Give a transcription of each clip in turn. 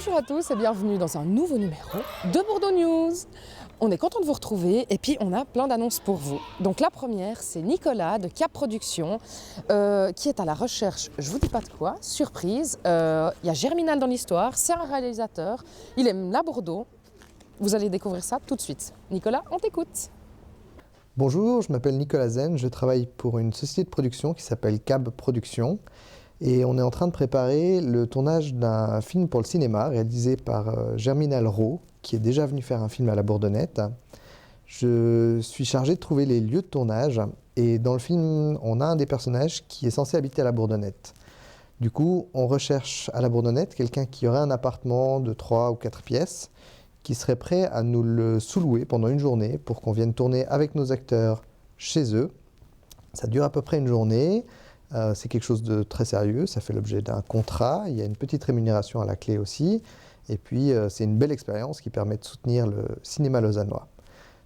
Bonjour à tous et bienvenue dans un nouveau numéro de Bordeaux News. On est content de vous retrouver et puis on a plein d'annonces pour vous. Donc la première, c'est Nicolas de Cap Productions qui est à la recherche, je vous dis pas de quoi, surprise. Il y a Germinal dans l'histoire, c'est un réalisateur, il aime la Bordeaux. Vous allez découvrir ça tout de suite. Nicolas, on t'écoute. Bonjour, je m'appelle Nicolas Zen, je travaille pour une société de production qui s'appelle Cab Productions et on est en train de préparer le tournage d'un film pour le cinéma réalisé par Germinal Rowe qui est déjà venu faire un film à la Bourdonnette. Je suis chargé de trouver les lieux de tournage et dans le film on a un des personnages qui est censé habiter à la Bourdonnette. Du coup on recherche à la Bourdonnette quelqu'un qui aurait un appartement de 3 ou 4 pièces qui serait prêt à nous le sous-louer pendant une journée pour qu'on vienne tourner avec nos acteurs chez eux. Ça dure à peu près une journée, c'est quelque chose de très sérieux, ça fait l'objet d'un contrat, il y a une petite rémunération à la clé aussi, et puis c'est une belle expérience qui permet de soutenir le cinéma lausannois.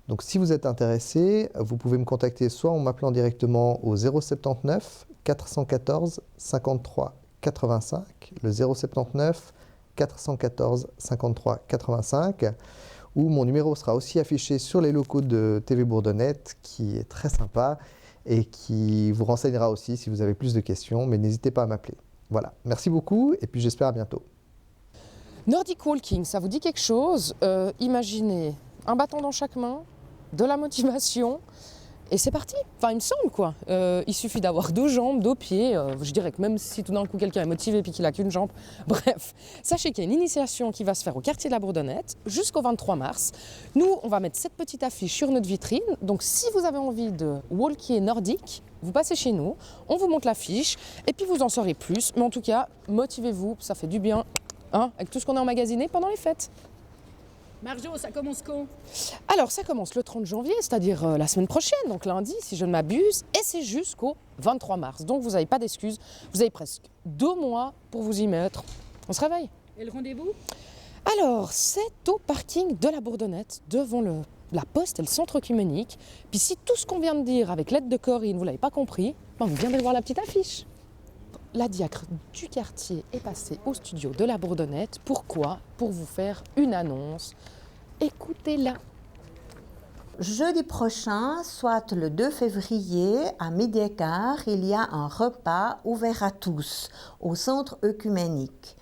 Donc si vous êtes intéressé, vous pouvez me contacter soit en m'appelant directement au 079 414 53 85, le 079 414 53 85, où mon numéro sera aussi affiché sur les locaux de TV Bourdonnette, qui est très sympa et qui vous renseignera aussi si vous avez plus de questions, mais n'hésitez pas à m'appeler. Voilà, merci beaucoup et puis j'espère à bientôt. Nordic Walking, ça vous dit quelque chose? Imaginez un bâton dans chaque main, de la motivation, et c'est parti. Enfin, il me semble quoi. Il suffit d'avoir 2 jambes, 2 pieds. Je dirais que même si tout d'un coup quelqu'un est motivé et qu'il n'a qu'une jambe, bref, sachez qu'il y a une initiation qui va se faire au quartier de la Bourdonnette jusqu'au 23 mars. Nous, on va mettre cette petite affiche sur notre vitrine. Donc, si vous avez envie de walker nordique, vous passez chez nous, on vous montre l'affiche et puis vous en saurez plus. Mais en tout cas, motivez-vous, ça fait du bien, hein, avec tout ce qu'on a emmagasiné pendant les fêtes. Marjo, ça commence quand? Alors, ça commence le 30 janvier, c'est-à-dire la semaine prochaine, donc lundi, si je ne m'abuse, et c'est jusqu'au 23 mars. Donc, vous n'avez pas d'excuses, vous avez presque 2 mois pour vous y mettre. On se réveille. Et le rendez-vous? Alors, c'est au parking de la Bourdonnette, devant la poste et le centre œcuménique. Puis si tout ce qu'on vient de dire avec l'aide de Corinne, vous ne l'avez pas compris, ben vous viendrez voir la petite affiche. La diacre du quartier est passée au studio de la Bourdonnette. Pourquoi? Pour vous faire une annonce. Écoutez-la. Jeudi prochain, soit le 2 février, à 12h15, il y a un repas ouvert à tous au centre œcuménique.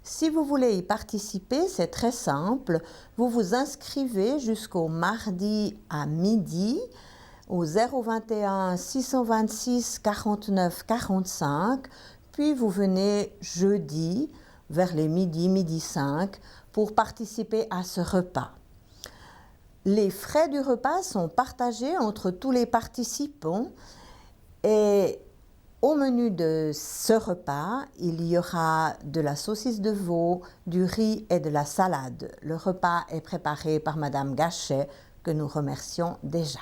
Si vous voulez y participer, c'est très simple. Vous vous inscrivez jusqu'au mardi à midi au 021 626 49 45, puis vous venez jeudi vers les midi 5 pour participer à ce repas. Les frais du repas sont partagés entre tous les participants et au menu de ce repas, il y aura de la saucisse de veau, du riz et de la salade. Le repas est préparé par Madame Gachet, que nous remercions déjà.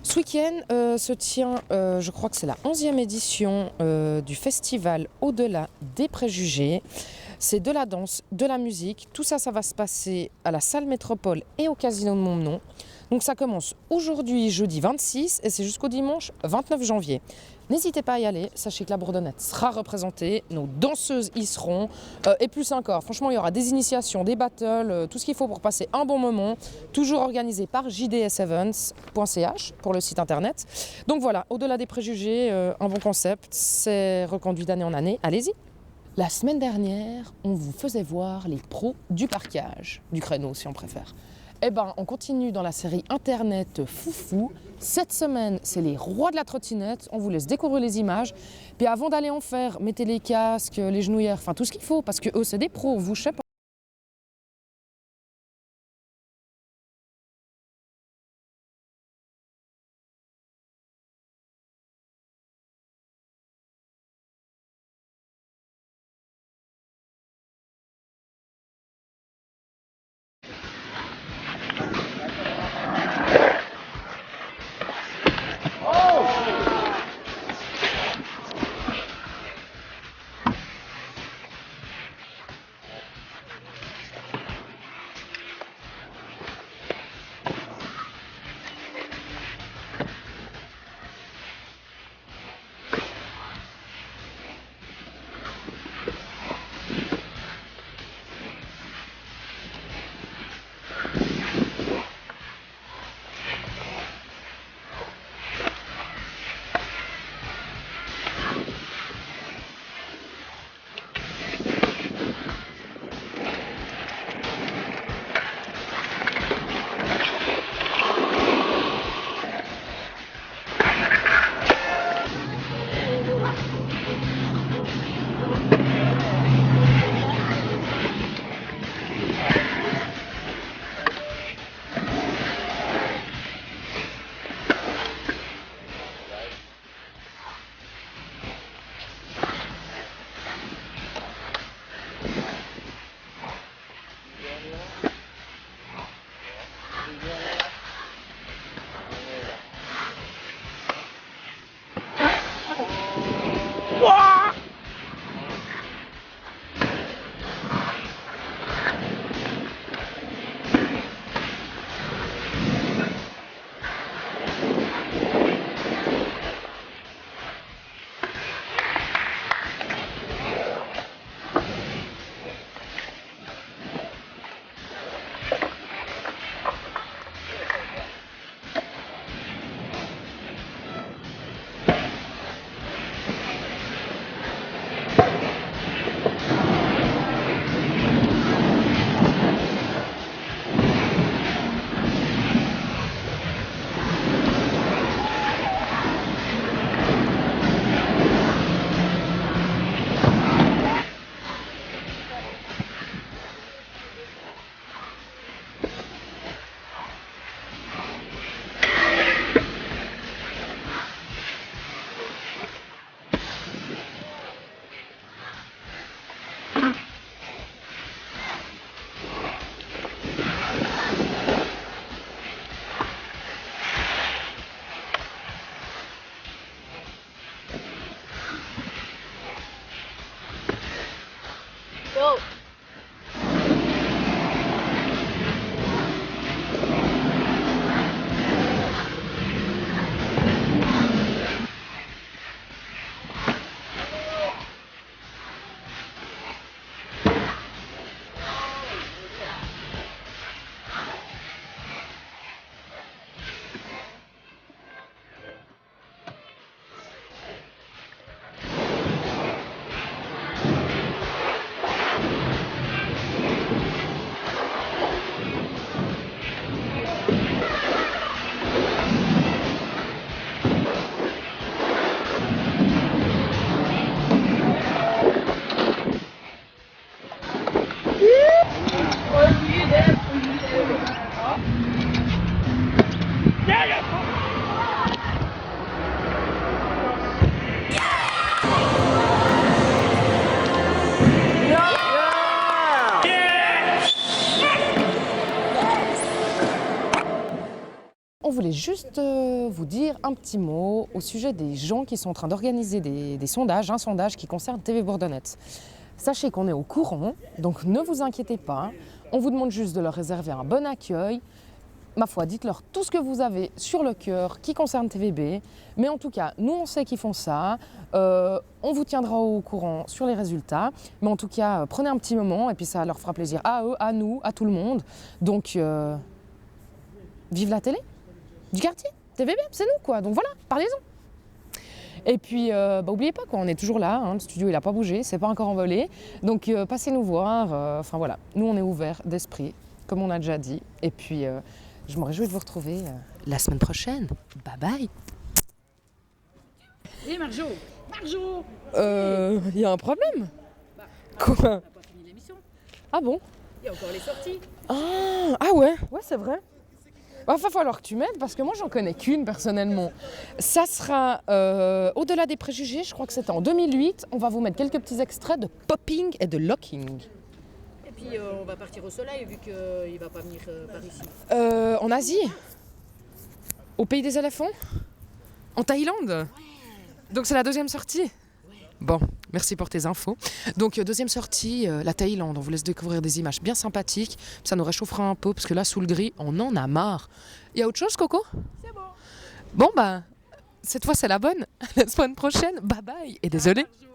Ce week-end se tient, je crois que c'est la 11e édition du festival Au-delà des préjugés. C'est de la danse, de la musique, tout ça, ça va se passer à la salle Métropole et au Casino de Montmenon. Donc ça commence aujourd'hui, jeudi 26, et c'est jusqu'au dimanche 29 janvier. N'hésitez pas à y aller, sachez que la Bourdonnette sera représentée, nos danseuses y seront, et plus encore. Franchement, il y aura des initiations, des battles, tout ce qu'il faut pour passer un bon moment, toujours organisé par jdsevents.ch pour le site internet. Donc voilà, au-delà des préjugés, un bon concept, c'est reconduit d'année en année, allez-y. La semaine dernière, on vous faisait voir les pros du parquage, du créneau si on préfère. Eh ben, on continue dans la série Internet Foufou. Cette semaine, c'est les rois de la trottinette. On vous laisse découvrir les images. Puis avant d'aller en faire, mettez les casques, les genouillères, enfin tout ce qu'il faut, parce que eux, c'est des pros. Vous, je sais pas. voulait juste vous dire un petit mot au sujet des gens qui sont en train d'organiser des sondages, un sondage qui concerne TV Bourdonnette. Sachez qu'on est au courant, donc ne vous inquiétez pas. On vous demande juste de leur réserver un bon accueil. Ma foi, dites-leur tout ce que vous avez sur le cœur qui concerne TVB. Mais en tout cas, nous, on sait qu'ils font ça. On vous tiendra au courant sur les résultats. Mais en tout cas, prenez un petit moment et puis ça leur fera plaisir à eux, à nous, à tout le monde. Donc, vive la télé du quartier, TVB, c'est nous quoi. Donc voilà, parlez-en. Et puis, oubliez pas quoi, on est toujours là. Hein, le studio, il n'a pas bougé, c'est pas encore envolé. Donc, passez nous voir. Enfin voilà, nous, on est ouverts d'esprit, comme on a déjà dit. Et puis... je me réjouis de vous retrouver la semaine prochaine. Bye bye. Hé Marjo, Marjo, Y a un problème? on Quoi? n'a pas fini l'émission. Ah bon? Il y a encore les sorties. Ah ouais? Ouais, c'est vrai. Va falloir que tu m'aides parce que moi j'en connais qu'une personnellement. Ça sera Au-delà des préjugés, je crois que c'était en 2008. On va vous mettre quelques petits extraits de popping et de locking. Et puis on va partir au soleil vu qu'il va pas venir par ici. En Asie? Au pays des éléphants? En Thaïlande? Donc c'est la deuxième sortie? Bon, merci pour tes infos. Donc deuxième sortie, la Thaïlande. On vous laisse découvrir des images bien sympathiques. Ça nous réchauffera un peu parce que là, sous le gris, on en a marre. Il y a autre chose, Coco? C'est bon. Bon, bah, cette fois, c'est la bonne. La semaine prochaine, bye bye. Et désolé. Marjo.